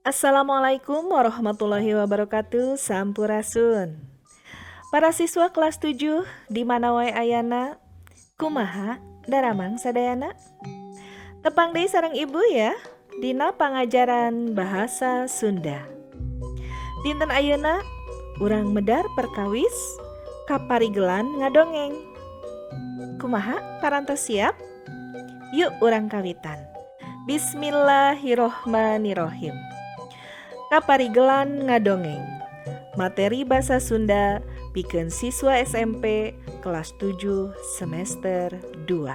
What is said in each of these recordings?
Assalamualaikum warahmatullahi wabarakatuh. Sampurasun. Para siswa kelas 7 di mana wae ayana, kumaha daramang sadayana? Tepang deui sareng ibu ya dina pangajaran bahasa Sunda. Dinten ayeuna urang medar perkawis kaparigelan ngadongeng. Kumaha parantos siap? Yuk urang kawitan. Bismillahirrohmanirrohim. Kaparigelan ngadongeng. Materi bahasa Sunda pikeun siswa SMP kelas 7 semester 2.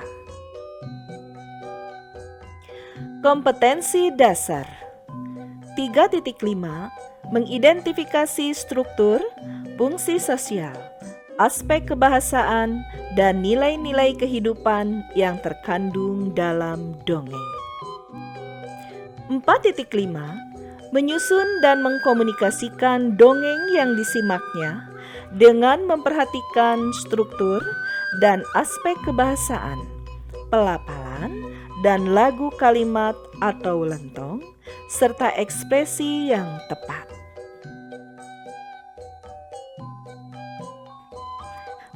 Kompetensi dasar 3.5 mengidentifikasi struktur, fungsi sosial, aspek kebahasaan, dan nilai-nilai kehidupan yang terkandung dalam dongeng. 4.5 menyusun dan mengkomunikasikan dongeng yang disimaknya dengan memperhatikan struktur dan aspek kebahasaan, pelafalan, dan lagu kalimat atau lentong, serta ekspresi yang tepat.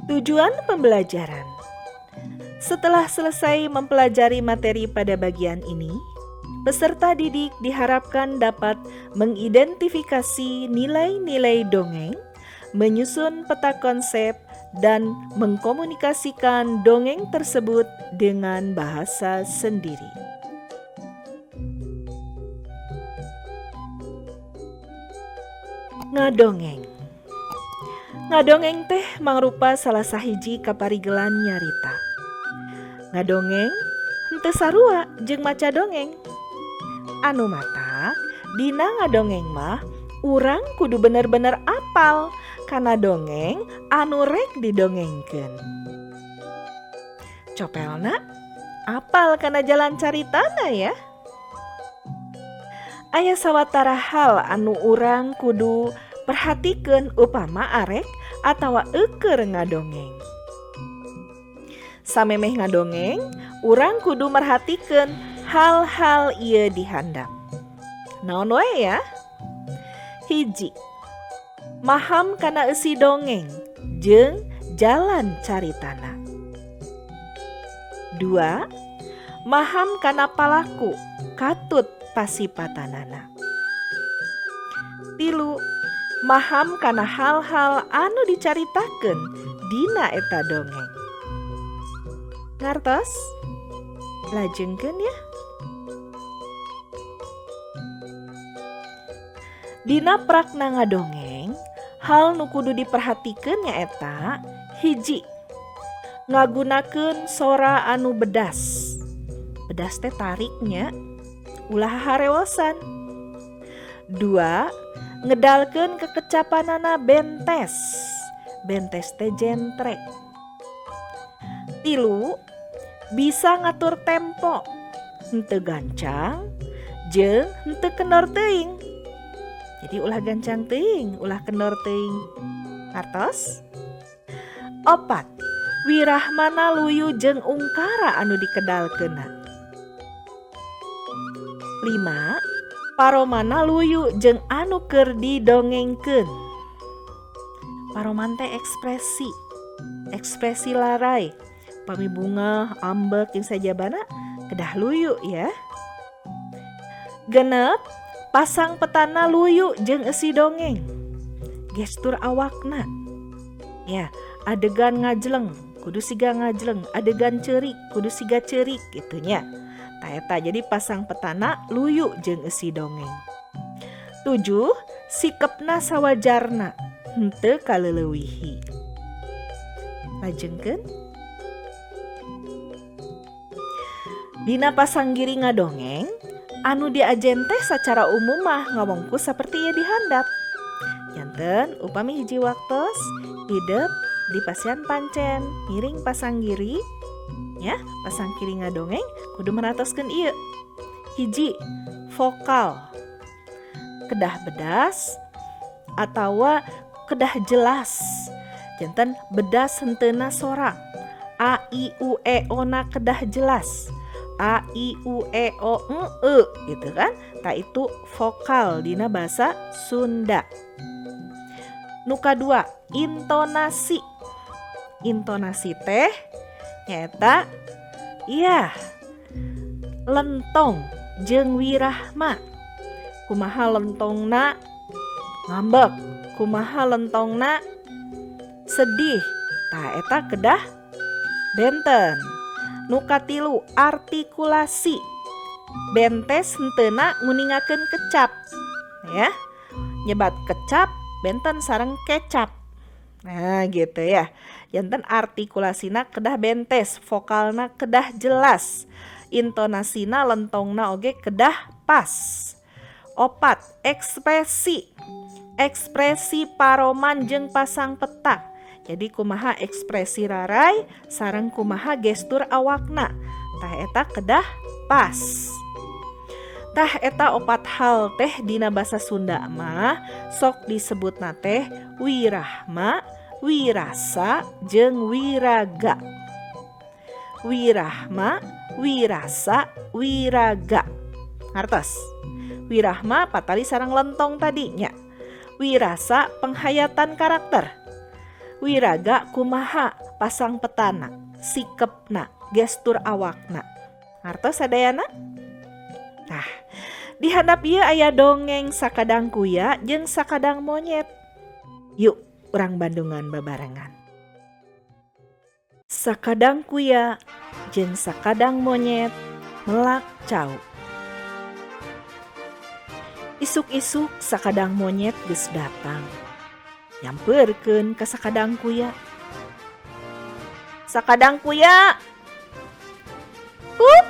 Tujuan pembelajaran. Setelah selesai mempelajari materi pada bagian ini, peserta didik diharapkan dapat mengidentifikasi nilai-nilai dongeng, menyusun peta konsep, dan mengkomunikasikan dongeng tersebut dengan bahasa sendiri. Ngadongeng. Ngadongeng teh mangrupa salah sahiji kaparigelan nyarita. Ngadongeng henteu sarua jeung maca dongeng. Anu mata, dina ngadongeng mah urang kudu bener-bener apal kana dongeng anu rek didongengkeun. Copelna apal kana jalan caritana ya. Aya sawatara hal anu urang kudu perhatikeun upama arek atawa eukeur ngadongeng. Samemeh ngadongeng, urang kudu merhatikeun hal-hal ieu di handap. Naon wae ya? 1. Maham kana eusi dongeng jeung jalan caritana. 2. Maham kana palaku katut pasipatanana. 3. Maham kana hal-hal anu dicaritakeun dina eta dongeng. Ngartos? Lajengkeun ya. Dina prakna ngadongeng, hal nu kudu diperhatikeun nyaeta 1. Ngagunakeun sora anu bedas. Bedas teh tariknya ulah harewosan. 2. Ngedalkeun kekecapanana bentes. Bentes teh jentrek. 3. Bisa ngatur tempo, henteu gancang jeung henteu kendor teuing. Jadi ulah gancang teuing, ulah kendor teuing. Ngartos? 4. Wirahmana luyu jeung ungkara anu dikedalkeunna. 5. Paromana luyu jeung anu keur didongengkeun. Paroman teh ekspresi. Ekspresi larai. Pami bunga, ambek, jeung sajabana kedah luyu ya. 6. Pasang petana luyu jeung eusi dongeng. Gestur awakna. Ya, adegan ngajleng kudu siga ngajleng, adegan ceurik kudu siga ceurik kitu nya. Tah eta jadi pasang petana luyu jeung eusi dongeng. 7. Sikepna sawajarna, henteu kaleulewihi. Lajengkeun. Dina pasanggiri ngadongeng, anu diajen teh sacara umum mah ngomongku saperti ieu di handap. Janten upami hiji waktos hideep di pasian pancen miring pasanggiri ya, pasanggiri ngadongeng kudu meratoskeun ieu. 1. Vokal. Kedah bedas atawa kedah jelas. Janten bedas henteuna sora. A, I, U, E, O na kedah jelas. a, i, u, e, o, gitu kan. Tah itu vokal dina bahasa Sunda. Nu kadua, intonasi. Intonasi teh nyata lentong jeung wirahma. Kumaha lentongna ngambek, kumaha lentongna sedih. Tah eta kedah benten. Nu katilu, artikulasi. Bentes henteuna nguningakeun kecap. Ya. Nyebat kecap benten sareng kecap. Nah, gitu ya. Janten artikulasina kedah bentes, vokalna kedah jelas. Intonasina lentongna oge kedah pas. Opat, ekspresi. Ekspresi paroman jeung pasang peta. Jadi kumaha ekspresi rarai sareng kumaha gestur awakna. Tah eta kedah pas. Tah eta opat hal teh dina basa Sunda mah sok disebutna teh wirahma, wirasa jeung wiraga. Wirahma, wirasa, wiraga. Ngartos? Wirahma patali sareng lentong tadinya. Wirasa penghayatan karakter. Wiraga kumaha pasang petana, sikepna, gestur awakna. Ngartos sadayana? Nah, di handap ieu aya dongeng sakadang kuya jeung sakadang monyet. Yuk, urang Bandungan babarengan. Sakadang kuya jeung sakadang monyet melak cau. Isuk-isuk sakadang monyet geus datang. Nyampeurkeun ka sakadang kuya. Sakadang kuya. Hup.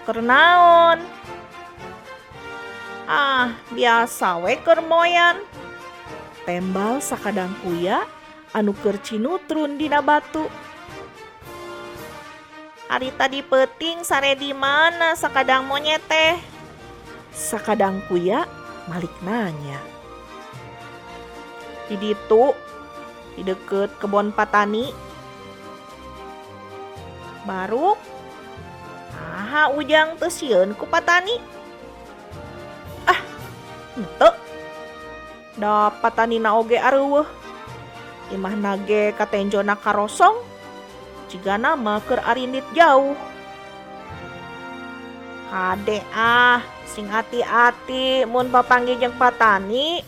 Keur naon? Biasa we keur moyan. Tembal sakadang kuya anu keur cinutrun dina batu. Ari tadi peuting sare di mana sakadang monyet teh? Sakadang kuya malik nanya. Di ditu, di deket kebon patani. Baru ujang teu sieun ku patani. Henteu. Da patanina oge areuweuh. Imahna ge katenjona karosong. Cigana mah keur arindit jauh. Kade sing hati-hati mun papanggih jeung patani.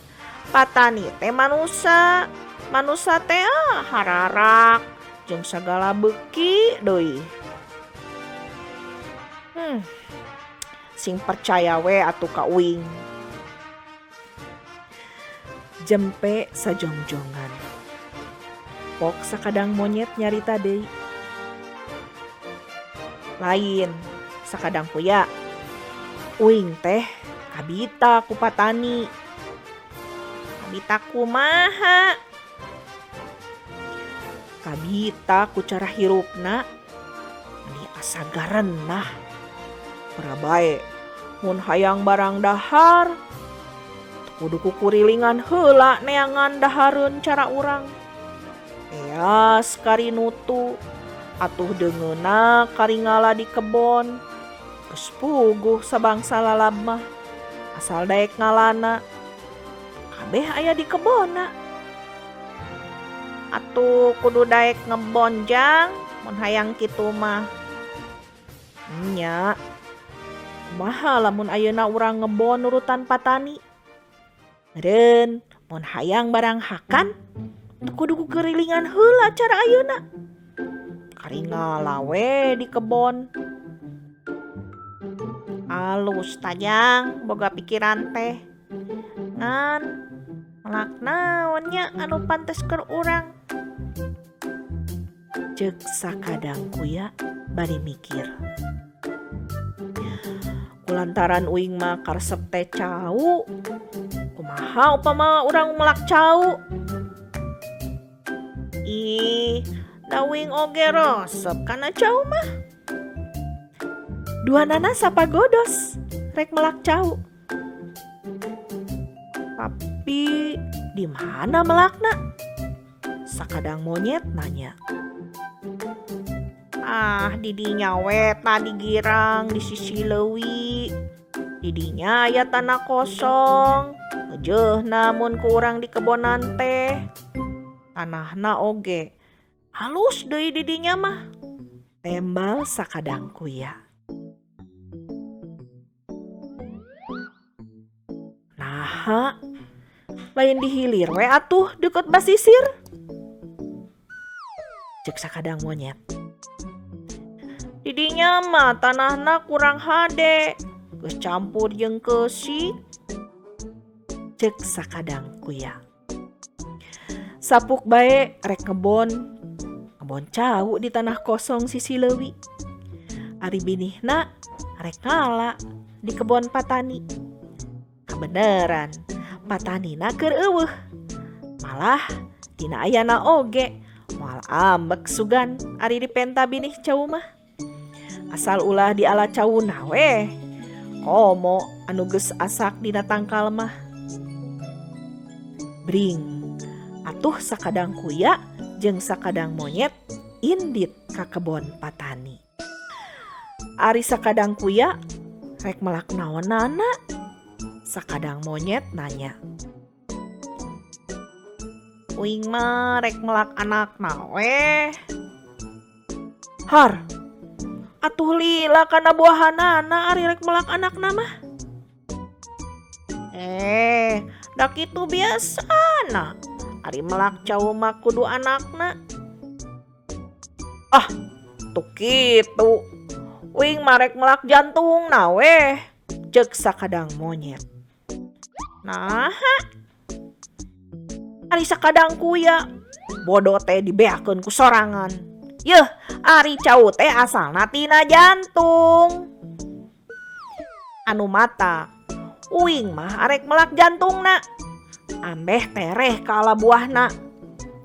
Patani teh manusa. Manusa teh hararak jeung sagala beuki deui. Sing percaya we atuh ka uing. Jempe sajongjongan. Pok sakadang monyet nyarita deui. Lain sakadang kuya. Uing teh kabita ku patani. Kabita kumaha? Kabita ku cara hirupna ani asa garenah. Parabae mun hayang barang dahar kudu kukurilingan heula neangan dahareun cara urang. Eas kari nutu atuh deungeuna karingala di kebon. Geus puguh sabangsa lalab mah asal daek ngalana. Kabeh aya di kebonna. Atuh kudu daek ngebonjang mun hayang kitu mah. Nya. Kumaha lamun ayeuna urang ngebon nurutan patani? Meureun mun hayang barang hakan teu kudu kukerilingan heula cara ayeuna. Karingala we di kebon. Alus tajang boga pikiran teh. Ngan melak naon nya anu pantes keur urang. Ceuk sakadang kuya bari mikir. Kulantaran uing mah karesep teh cau. Kumaha upama urang melak cau? Da uing oge resep kana cau mah. Duanana sapagodos rek melak cau. Tapi di mana melakna? Sakadang monyet nanya. Didinya we tadi girang di sisi leuwih. Didinya aya tanah kosong. Ejeuh namun kurang di kebonan teh. Tanahna oge halus deui didinya mah. Tembal sakadang kuya. Naha, lain dihilir we atuh deket basisir. Cek sakadang monyet. Didinya mah tanahna kurang hade, geus campur jeung keusi. Cek sakadang kuya. Sapuk bae rek ngebon cau di tanah kosong sisi leuwih. Ari binihna rek ngala di kebon patani. Kabeneran, patanina keur eueuh. Malah tina ayana oge moal ambek sugan ari dipenta binih cau mah. Asal ulah diala cauna we. Komo anu geus asak dina tangkal mah. Bring, atuh sakadang kuya jeung sakadang monyet indit ka kebon patani. Ari sakadang kuya rek melak naonana? Sakadang monyet nanya. Uing mah rek melak anakna we. Har, atuh lila kana buahanana ari rek melak anakna mah. Da kitu biasana. Ari melak cau mah kudu anakna. Tuh kitu. Uing mah rek melak jantungna we. Cek sakadang monyet. Naha? Ari sakadang kuya bodoh teh dibeakeun ku sorangan. Yeuh, ari cau teh asalna tina jantung. Anu mata, uing mah arek melak jantungna. Ambeh tereh kala buahna.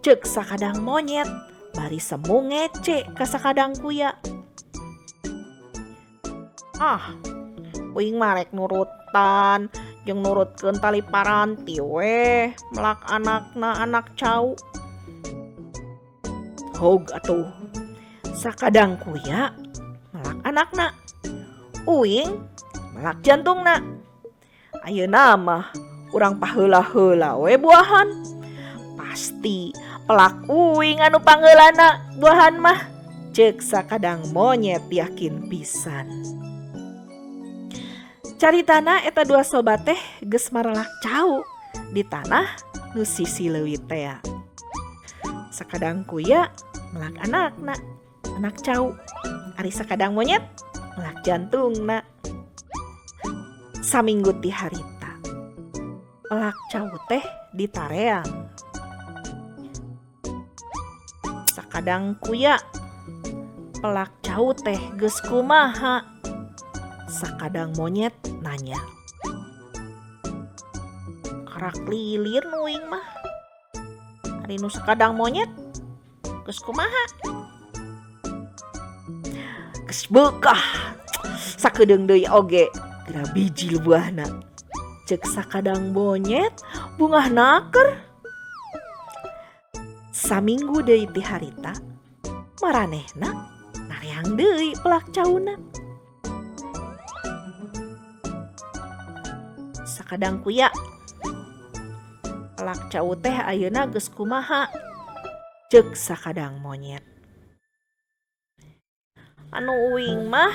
Cek sakadang monyet bari semu ngece ka sakadang kuya. Uing mah rek nurutan jeung nurutkeun tali paranti we melak anakna anak cau. Hog atuh. Sakadang kuya melak anakna. Uing melak jantungna. Ayeuna mah urang paheula-heula we buahan. Pasti pelak uing anu pangheulana buahan mah. Cek sakadang monyet yakin pisan. Caritana eta dua sobat teh geus marelak cau di tanah nu sisi leuwih teh. Sakadang kuya melak anakna, anak cau. Ari sakadang monyet melak jantungna. Saminggu ti harita pelak cau teh ditareang. Sakadang kuya pelak cau teh geus kumaha? Sakadang monyet nanya. Karak lilir nuing mah. Ari nu sakadang monyet geus kumaha? Geus beukah. Sakedeung deui oge geura bijil buahna. Cek sakadang monyet bungah naker. Saminggu deui ti harita maranehna nareang deui pelak cauna. Sakadang kuya pelak cau teh ayeuna geus kumaha? Cek sakadang monyet. Anu uing mah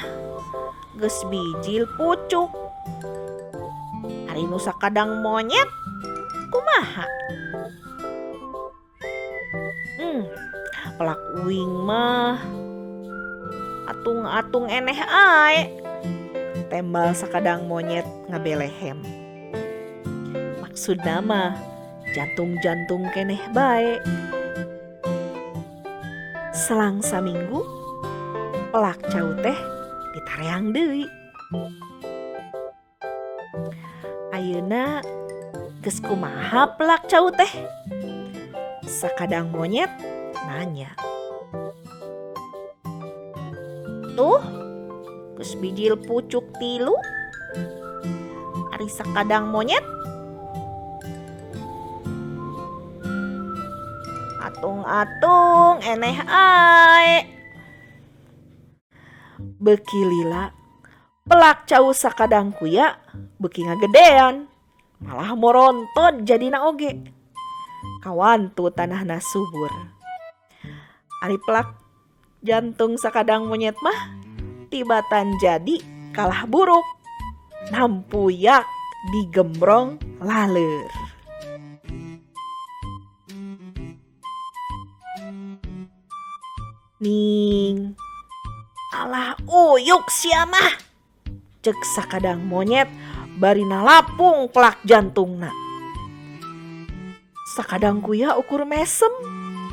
geus bijil pucuk. Ari nu sakadang monyet kumaha? Pelak uing mah atung-atung eneh ae. Tembal sakadang monyet ngabelehem. Maksudna mah jantung-jantung keneh bae. Selang saminggu pelak cau teh ditareang deui. Ayeuna geus kumaha pelak cau teh? Sakadang monyet nanya. Tuh, geus bijil pucuk tilu. Ari sakadang monyet atung-atung eneh ae. Beki lila pelak cau sakadang kuya beki ngagedean malah moronton jadina oge. Kawan tu tanahna subur. Ari pelak jantung sakadang monyet mah tibatan jadi kalah buruk. Nampuyak digembrong laler. Ning alah uyuk siamah cek sakadang monyet bari nalapung pelak jantungna. Sakadang kuya ukur mesem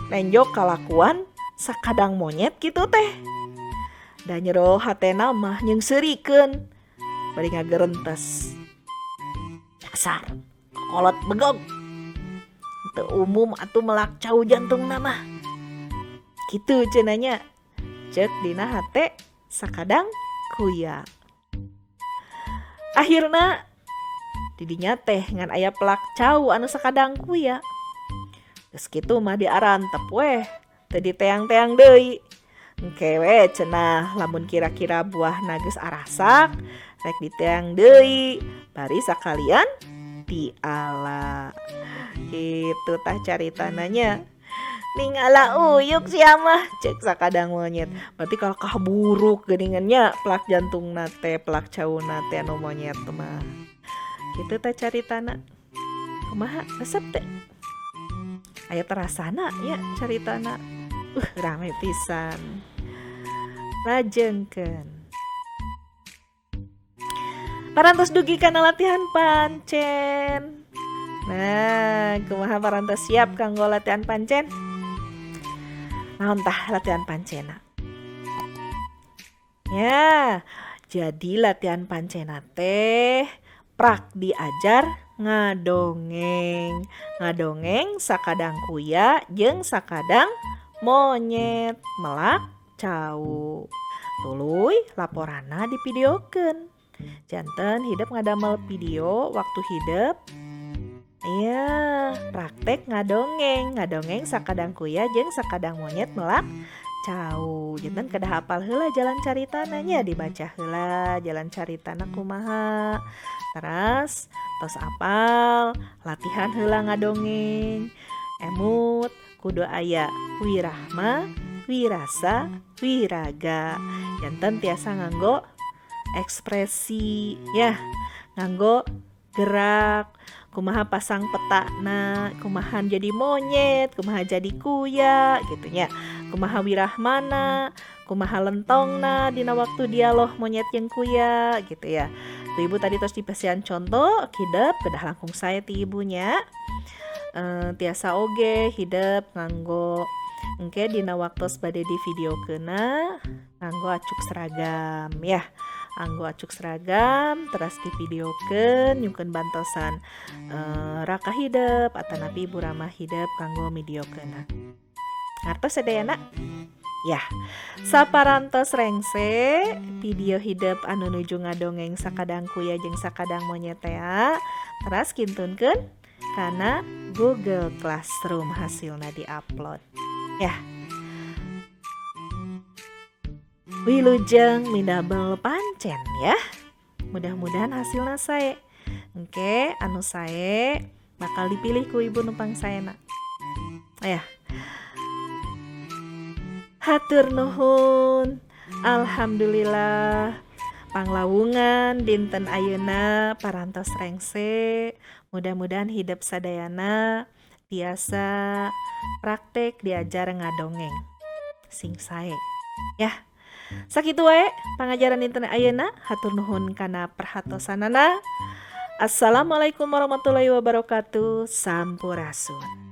nenjok kalakuan sakadang monyet gitu teh. Da nyero hatena mah nyeungseurikeun bari ngagerentes. Dasar kolot begog. Teu umum atuh melak cau jantungna mah. Kitu cenanya. Cek dina hate sakadang kuya. Akhirna didinya teh ngan aya pelak cau anu sakadang kuya. Geus kitu mah diarantep weh, teu diteang-teang deui. Engke we cenah lamun kira-kira buahna geus arasak, rek diteang deui, bari sakalian diala. Kitu tah caritananya. Ningala uyuk siamah cek sakadang monyet. Berarti kalau buruk geuningannya pelak jantung nate, pelak cau nate anu monyet mah. Kitu teh caritana. Kumaha resep teh? Aya terasana ya caritana. Rame pisan. Lajengkeun. Parantos dugi kana latihan pancen. Nah, kumaha parantos siap kanggo latihan pancen? Naon tah latihan pancena? Ya, jadi latihan pancena teh prak diajar ngadongeng. Ngadongeng sakadang kuya jeung sakadang monyet melak cau. Tuluy laporanna dipidiokeun. Janten hideep ngadamel video waktu hideep. Iya, praktek ngadongeng sakadang kuya jeung sakadang monyet melak cau. Janten kedah hafal heula jalan caritana nya, dibaca heula jalan caritana kumaha. Terus tos apal, latihan heula ngadongeng. Emut kudu aya wirahma, wirasa, wiraga. Janten tiasa nganggo ekspresi ya, nganggo gerak. Kumaha pasang petana, kumaha jadi monyet, kumaha jadi kuya gitu nya. Kumaha wirahmana, kumaha lentongna dina waktu dialog monyet jeung kuya gitu ya. Tuh ibu tadi terus dipasian contoh hideep kedah langkung sae ti ibunya. Tiasa oge hideep nganggo engke dina waktos bade di video keuna nganggo acuk seragam ya. Anggo acuk seragam terus dipidiokeun nyungkeun bantosan raka hideep atanapi ibu ramah hideep kanggo midiokeunna. Ngartos sadayana? Ya, saparantos rengse video hideep anu nuju ngadongeng sakadang kuya jeung sakadang monyet teh teras kintunkeun kana Google Classroom hasilna diupload. Ya. Wilujeng mindabel pancen ya. Mudah-mudahan hasilna sae. Engke anu sae bakal dipilih ku ibu numpang saena. Aya. Hatur nuhun. Alhamdulillah. Panglawungan dinten ayeuna parantos rengse. Mudah-mudahan hidup sadayana biasa praktek diajar ngadongeng. Sing sae. Ya. Sakitu wae pangajaran dinten ayeuna, hatur nuhun kana perhatosanana. Assalamualaikum warahmatullahi wabarakatuh. Sampurasun.